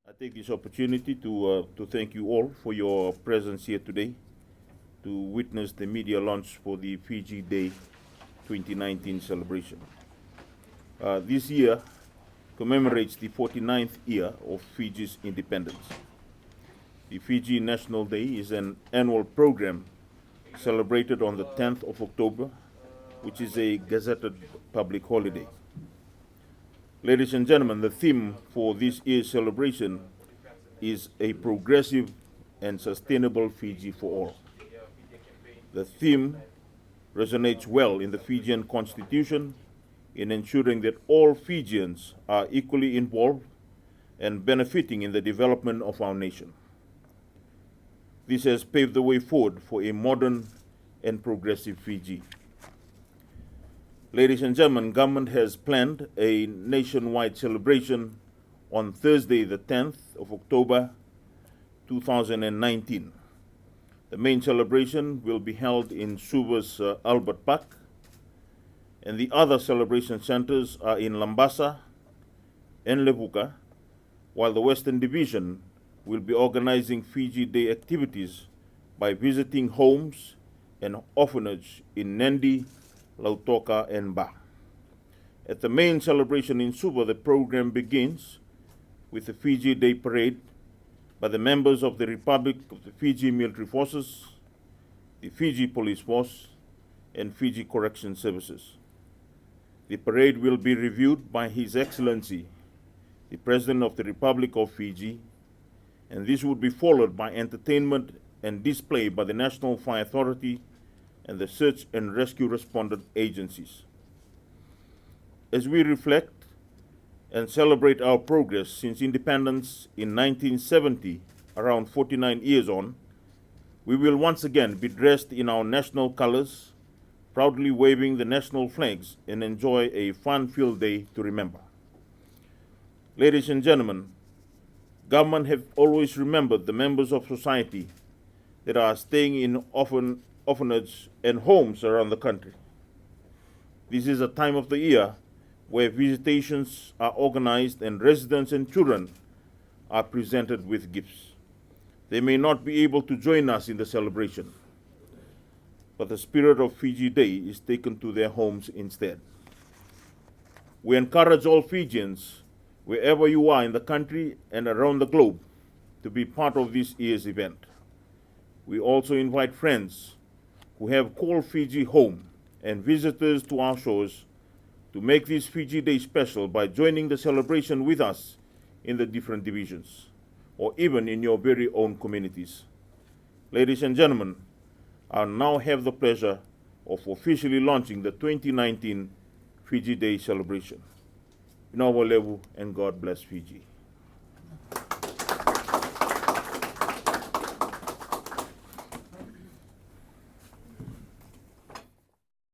I take this opportunity to thank you all for your presence here today to witness the media launch for the Fiji Day 2019 celebration. This year commemorates the 49th year of Fiji's independence. The Fiji National Day is an annual program celebrated on the 10th of October, which is a gazetted public holiday. Ladies and gentlemen, the theme for this year's celebration is a progressive and sustainable Fiji for all. The theme resonates well in the Fijian Constitution in ensuring that all Fijians are equally involved and benefiting in the development of our nation. This has paved the way forward for a modern and progressive Fiji. Ladies and gentlemen, government has planned a nationwide celebration on Thursday, the 10th of October 2019. The main celebration will be held in Suva's Albert Park, and the other celebration centers are in Labasa and Levuka, while the Western Division will be organizing Fiji Day activities by visiting homes and orphanages in Nandi, Lautoka, and Ba. At the main celebration in Suva, the program begins with the Fiji Day Parade by the members of the Republic of the Fiji Military Forces, the Fiji Police Force, and Fiji Correction Services. The parade will be reviewed by His Excellency, the President of the Republic of Fiji, and this would be followed by entertainment and display by the National Fire Authority and the search and rescue respondent agencies. As we reflect and celebrate our progress since independence in 1970, around 49 years on, we will once again be dressed in our national colors, proudly waving the national flags, and enjoy a fun-filled day to remember. Ladies and gentlemen, government have always remembered the members of society that are staying in orphanages and homes around the country. This is a time of the year where visitations are organized and residents and children are presented with gifts. They may not be able to join us in the celebration, but the spirit of Fiji Day is taken to their homes instead. We encourage all Fijians, wherever you are in the country and around the globe, to be part of this year's event. We also invite friends who have called Fiji home and visitors to our shores to make this Fiji Day special by joining the celebration with us in the different divisions, or even in your very own communities. Ladies and gentlemen, I now have the pleasure of officially launching the 2019 Fiji Day celebration. Inawa Levu, and God bless Fiji.